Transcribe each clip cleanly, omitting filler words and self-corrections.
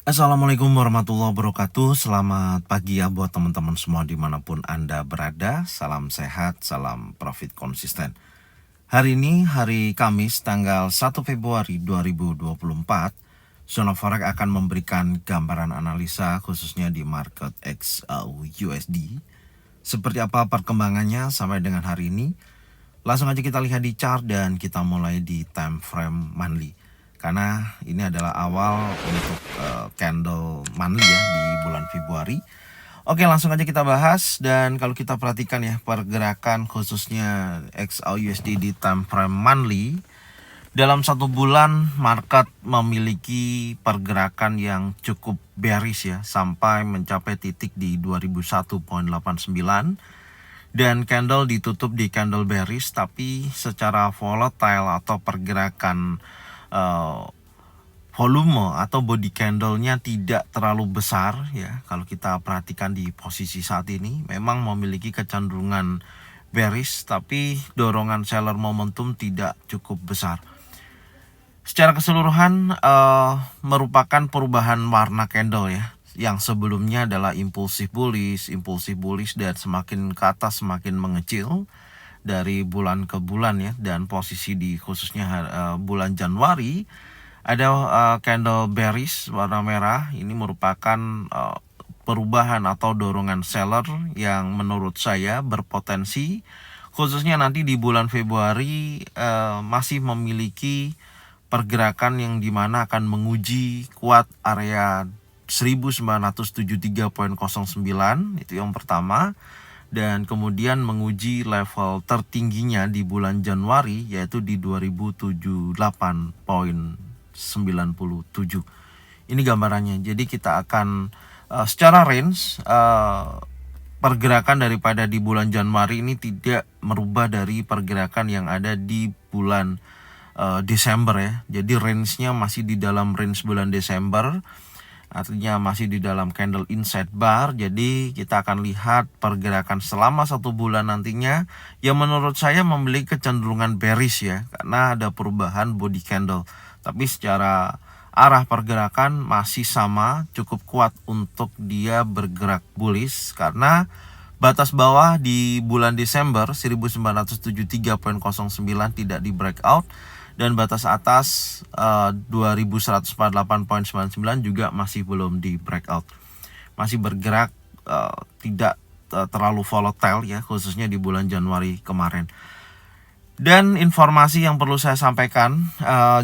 Assalamualaikum warahmatullahi wabarakatuh. Selamat pagi ya buat teman-teman semua dimanapun Anda berada. Salam sehat, salam profit konsisten. Hari ini hari Kamis tanggal 1 Februari 2024. Zona Forex akan memberikan gambaran analisa khususnya di market XAU-USD. Seperti apa perkembangannya sampai dengan hari ini? Langsung aja kita lihat di chart dan kita mulai di time frame monthly. Karena ini adalah awal untuk candle monthly ya di bulan Februari. Oke, langsung aja kita bahas. Dan kalau kita perhatikan ya pergerakan khususnya XAU-USD di time frame monthly, dalam satu bulan market memiliki pergerakan yang cukup bearish ya, sampai mencapai titik di 2001.89, dan candle ditutup di candle bearish, tapi secara volatile atau pergerakan volume atau body candlenya tidak terlalu besar ya. Kalau kita perhatikan di posisi saat ini memang memiliki kecenderungan bearish, tapi dorongan seller momentum tidak cukup besar. Secara keseluruhan merupakan perubahan warna candle ya. Yang sebelumnya adalah impulsif bullish dan semakin ke atas semakin mengecil dari bulan ke bulan ya. Dan posisi di khususnya bulan Januari ada candle bearish warna merah. Ini merupakan perubahan atau dorongan seller yang menurut saya berpotensi khususnya nanti di bulan Februari masih memiliki pergerakan yang dimana akan menguji kuat area 1973.09, itu yang pertama, dan kemudian menguji level tertingginya di bulan Januari yaitu di 2078.97. Ini gambarannya. Jadi kita akan secara range pergerakan daripada di bulan Januari ini tidak merubah dari pergerakan yang ada di bulan Desember ya. Jadi range-nya masih di dalam range bulan Desember, artinya masih di dalam candle inside bar. Jadi kita akan lihat pergerakan selama satu bulan nantinya yang menurut saya memiliki kecenderungan bearish ya, karena ada perubahan body candle. Tapi secara arah pergerakan masih sama, cukup kuat untuk dia bergerak bullish, karena batas bawah di bulan Desember 1973.09 tidak di breakout, dan batas atas 2148.99 juga masih belum di breakout. Masih bergerak tidak terlalu volatile ya, khususnya di bulan Januari kemarin. Dan informasi yang perlu saya sampaikan,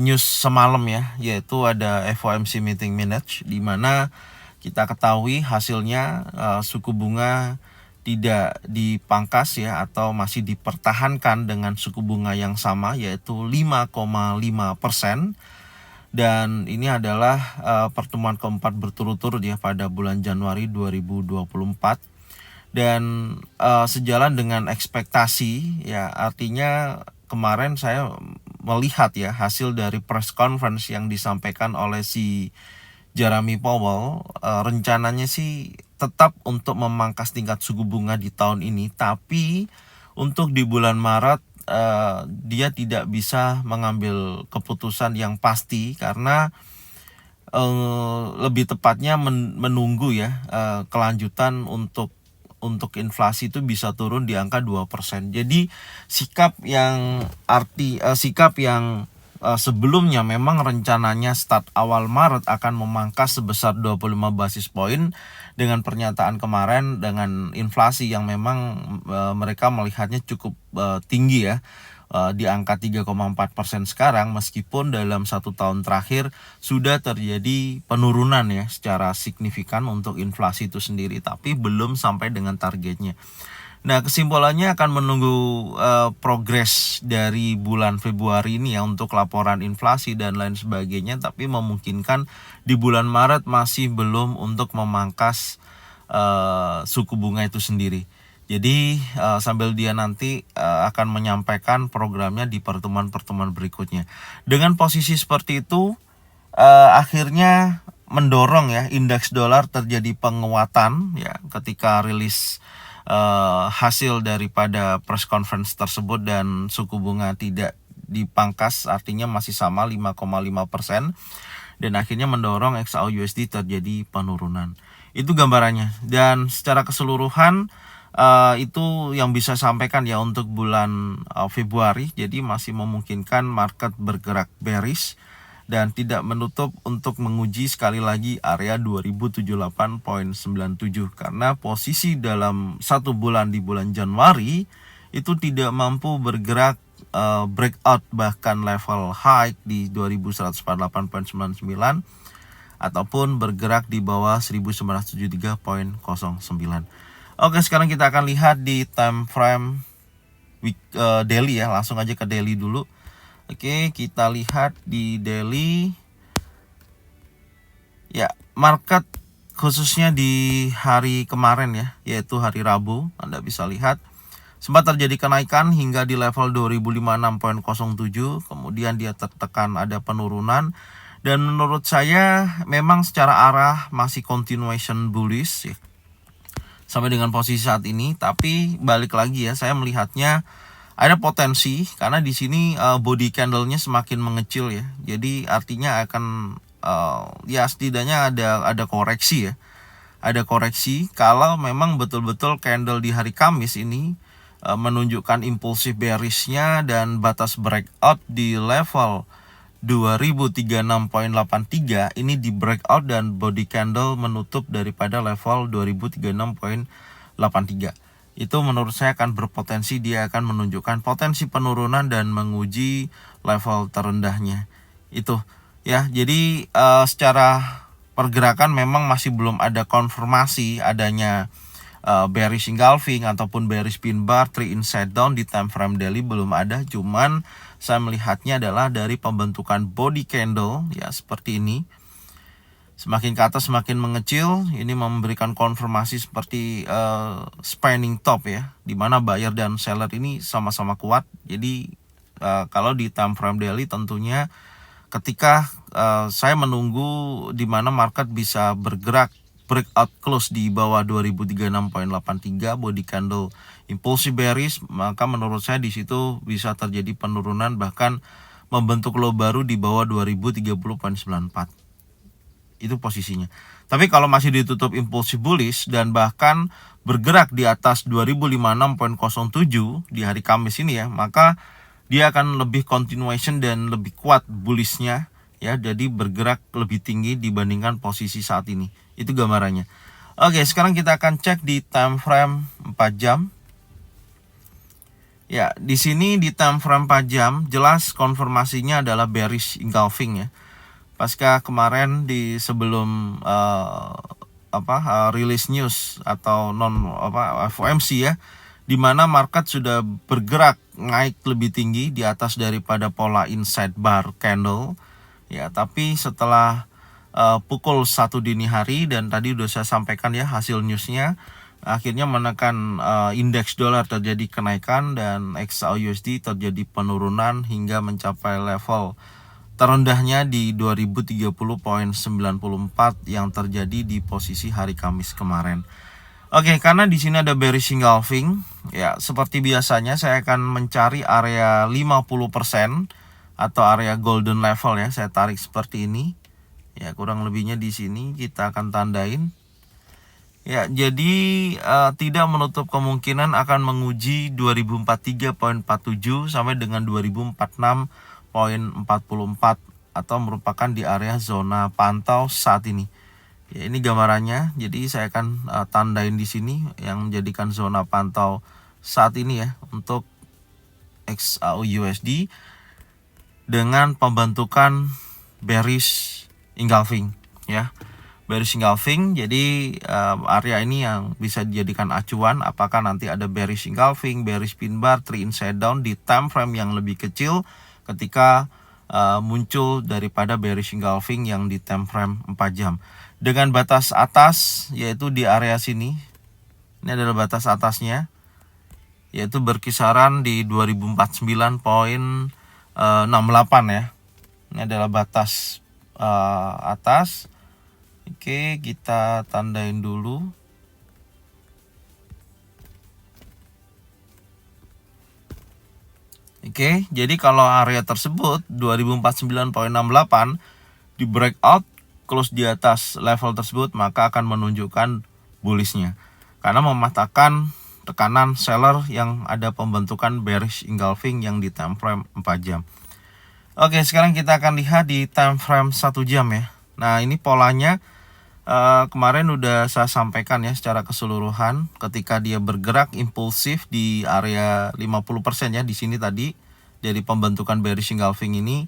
news semalam ya, yaitu ada FOMC meeting minutes, di mana kita ketahui hasilnya suku bunga tidak dipangkas ya, atau masih dipertahankan dengan suku bunga yang sama yaitu 5,5%. Dan ini adalah pertemuan keempat berturut-turut ya pada bulan Januari 2024. Dan sejalan dengan ekspektasi ya, artinya kemarin saya melihat ya hasil dari press conference yang disampaikan oleh si Jeremy Powell, rencananya sih tetap untuk memangkas tingkat suku bunga di tahun ini, tapi untuk di bulan Maret dia tidak bisa mengambil keputusan yang pasti, karena lebih tepatnya menunggu ya kelanjutan untuk inflasi itu bisa turun di angka 2%. Jadi sikap yang sebelumnya memang rencananya start awal Maret akan memangkas sebesar 25 basis poin, dengan pernyataan kemarin dengan inflasi yang memang mereka melihatnya cukup tinggi ya, di angka 3,4% sekarang, meskipun dalam satu tahun terakhir sudah terjadi penurunan ya secara signifikan untuk inflasi itu sendiri, tapi belum sampai dengan targetnya. Nah, kesimpulannya akan menunggu progres dari bulan Februari ini ya untuk laporan inflasi dan lain sebagainya, tapi memungkinkan di bulan Maret masih belum untuk memangkas suku bunga itu sendiri. Jadi sambil dia nanti akan menyampaikan programnya di pertemuan-pertemuan berikutnya. Dengan posisi seperti itu akhirnya mendorong ya indeks dolar terjadi penguatan ya ketika rilis hasil daripada press conference tersebut, dan suku bunga tidak dipangkas, artinya masih sama 5,5%. dan akhirnya mendorong XAU-USD terjadi penurunan. Itu gambarannya. Dan secara keseluruhan itu yang bisa sampaikan ya untuk bulan Februari. Jadi masih memungkinkan market bergerak bearish dan tidak menutup untuk menguji sekali lagi area 2078.97 karena posisi dalam satu bulan di bulan Januari itu tidak mampu bergerak breakout bahkan level high di 2148.99 ataupun bergerak di bawah 1973.09. Oke, sekarang kita akan lihat di time frame daily ya. Langsung aja ke daily dulu. Oke, kita lihat di daily. Ya, market khususnya di hari kemarin ya, yaitu hari Rabu, Anda bisa lihat sempat terjadi kenaikan hingga di level 2056.07, kemudian dia tertekan ada penurunan. Dan menurut saya memang secara arah masih continuation bullish ya, sampai dengan posisi saat ini. Tapi balik lagi ya, saya melihatnya ada potensi karena di sini body candle-nya semakin mengecil ya. Jadi artinya akan ya setidaknya ada koreksi ya. Ada koreksi kalau memang betul-betul candle di hari Kamis ini menunjukkan impulsif bearish-nya dan batas breakout di level 2036.83 ini di breakout dan body candle menutup daripada level 2036.83. Itu menurut saya akan berpotensi, dia akan menunjukkan potensi penurunan dan menguji level terendahnya. Itu ya. Jadi secara pergerakan memang masih belum ada konfirmasi adanya bearish engulfing ataupun bearish pin bar 3 inside down di time frame daily, belum ada. Cuman saya melihatnya adalah dari pembentukan body candle ya seperti ini, semakin ke atas semakin mengecil. Ini memberikan konfirmasi seperti spanning top ya, dimana buyer dan seller ini sama-sama kuat. Jadi kalau di time frame daily tentunya ketika saya menunggu dimana market bisa bergerak breakout close di bawah 2036.83 body candle impulsive bearish, maka menurut saya di situ bisa terjadi penurunan bahkan membentuk low baru di bawah 2030.94. Itu posisinya. Tapi kalau masih ditutup impulsive bullish dan bahkan bergerak di atas 2056.07 di hari Kamis ini ya, maka dia akan lebih continuation dan lebih kuat bullishnya ya, jadi bergerak lebih tinggi dibandingkan posisi saat ini. Itu gambarannya. Oke, sekarang kita akan cek di time frame 4 jam. Ya, di sini di time frame 4 jam jelas konfirmasinya adalah bearish engulfing ya. Pasca kemarin di sebelum release news atau FOMC ya, di mana market sudah bergerak naik lebih tinggi di atas daripada pola inside bar candle ya, tapi setelah pukul 1 dini hari dan tadi udah saya sampaikan ya hasil newsnya, akhirnya menekan indeks dolar terjadi kenaikan dan XAU-USD terjadi penurunan hingga mencapai level terendahnya di 2030.94 yang terjadi di posisi hari Kamis kemarin. Oke, karena di sini ada bearish engulfing ya, seperti biasanya saya akan mencari area 50% atau area golden level ya. Saya tarik seperti ini. Ya, kurang lebihnya di sini kita akan tandain. Ya, jadi tidak menutup kemungkinan akan menguji 2043.47 sampai dengan 2046.44 atau merupakan di area zona pantau saat ini. Ya, ini gambarannya. Jadi saya akan tandain di sini yang menjadikan zona pantau saat ini ya untuk XAU-USD dengan pembentukan bearish engulfing ya. Bearish engulfing, jadi area ini yang bisa dijadikan acuan apakah nanti ada bearish engulfing, bearish pin bar, 3 inside down di time frame yang lebih kecil ketika muncul daripada bearish engulfing yang di time frame 4 jam. Dengan batas atas yaitu di area sini. Ini adalah batas atasnya, yaitu berkisaran di 2049.68 ya. Ini adalah batas atas. Oke, kita tandain dulu. Oke, jadi kalau area tersebut 2049.68 di breakout close di atas level tersebut, maka akan menunjukkan bullishnya karena mematahkan tekanan seller yang ada pembentukan bearish engulfing yang di time frame 4 jam. Oke, sekarang kita akan lihat di time frame 1 jam ya. Nah, ini polanya kemarin udah saya sampaikan ya secara keseluruhan ketika dia bergerak impulsif di area 50% ya di sini tadi dari pembentukan bearish engulfing ini.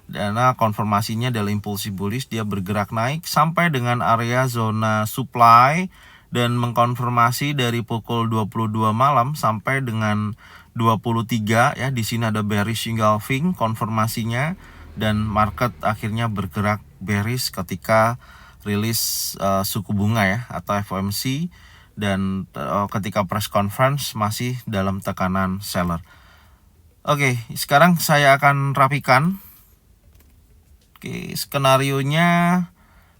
Karena konfirmasinya adalah impulsif bullish, dia bergerak naik sampai dengan area zona supply dan mengkonfirmasi dari pukul 22 malam sampai dengan 23 ya. Di sini ada bearish engulfing konfirmasinya dan market akhirnya bergerak bearish ketika rilis suku bunga ya atau FOMC dan ketika press conference masih dalam tekanan seller. Oke, sekarang saya akan rapikan. Oke, skenarionya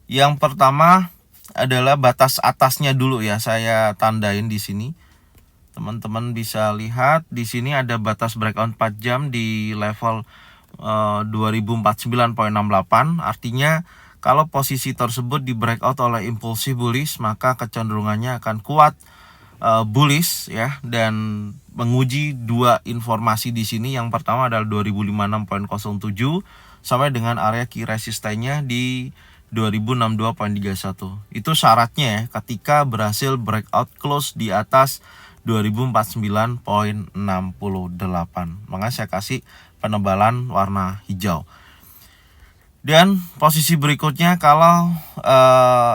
yang pertama adalah batas atasnya dulu ya, saya tandain di sini. Teman-teman bisa lihat di sini ada batas breakout 4 jam di level 2049.68. Artinya kalau posisi tersebut di breakout oleh impulsif bullish, maka kecenderungannya akan kuat bullish ya, dan menguji dua informasi di sini. Yang pertama adalah 2056.07 sampai dengan area key resistennya di 2062.31. Itu syaratnya ya ketika berhasil breakout close di atas 2049.68. Makanya saya kasih penebalan warna hijau. Dan posisi berikutnya kalau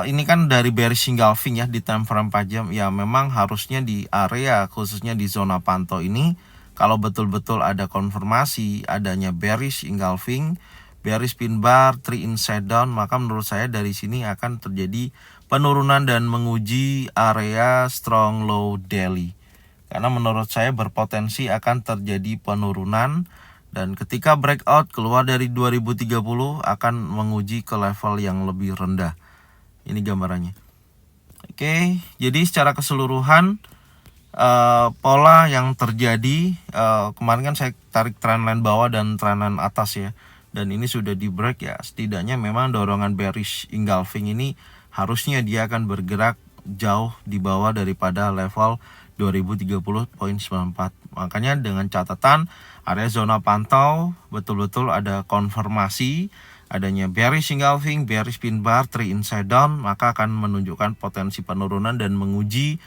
ini kan dari bearish engulfing ya di time frame 4 jam ya, memang harusnya di area khususnya di zona pantau ini kalau betul-betul ada konfirmasi adanya bearish engulfing, bearish pin bar, 3 inside down, maka menurut saya dari sini akan terjadi penurunan dan menguji area strong low daily. Karena menurut saya berpotensi akan terjadi penurunan dan ketika breakout keluar dari 2030 akan menguji ke level yang lebih rendah. Ini gambarannya. Oke, jadi secara keseluruhan pola yang terjadi kemarin kan saya tarik trendline bawah dan trendline atas ya. Dan ini sudah di break ya, setidaknya memang dorongan bearish engulfing ini harusnya dia akan bergerak jauh di bawah daripada level 2030.94. Makanya dengan catatan area zona pantau betul-betul ada konfirmasi adanya bearish engulfing, bearish pin bar, 3 inside down, maka akan menunjukkan potensi penurunan dan menguji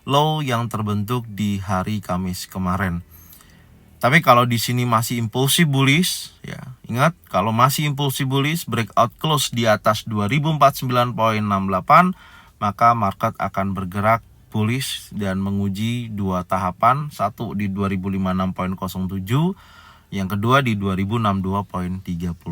low yang terbentuk di hari Kamis kemarin. Tapi kalau di sini masih impulsif bullish ya, ingat kalau masih impulsif bullish breakout close di atas 2049.68, maka market akan bergerak bullish dan menguji dua tahapan, satu di 2056.07, yang kedua di 2062.31.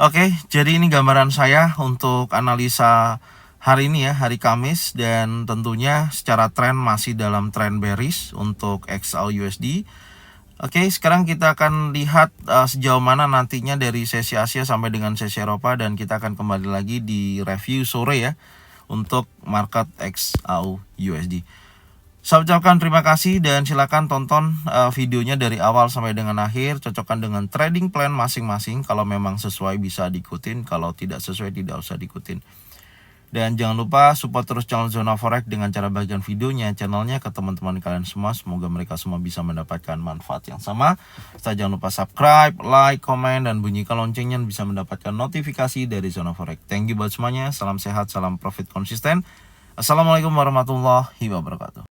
Oke, jadi ini gambaran saya untuk analisa hari ini ya, hari Kamis, dan tentunya secara tren masih dalam tren bearish untuk XAUUSD. Oke, sekarang kita akan lihat sejauh mana nantinya dari sesi Asia sampai dengan sesi Eropa, dan kita akan kembali lagi di review sore ya untuk market XAUUSD. Saya ucapkan terima kasih dan silakan tonton videonya dari awal sampai dengan akhir, cocokkan dengan trading plan masing-masing. Kalau memang sesuai bisa diikutin, kalau tidak sesuai tidak usah diikutin. Dan jangan lupa support terus channel Zona Forex dengan cara bagian videonya, channelnya ke teman-teman kalian semua. Semoga mereka semua bisa mendapatkan manfaat yang sama. Serta jangan lupa subscribe, like, komen, dan bunyikan loncengnya bisa mendapatkan notifikasi dari Zona Forex. Thank you buat semuanya. Salam sehat, salam profit konsisten. Assalamualaikum warahmatullahi wabarakatuh.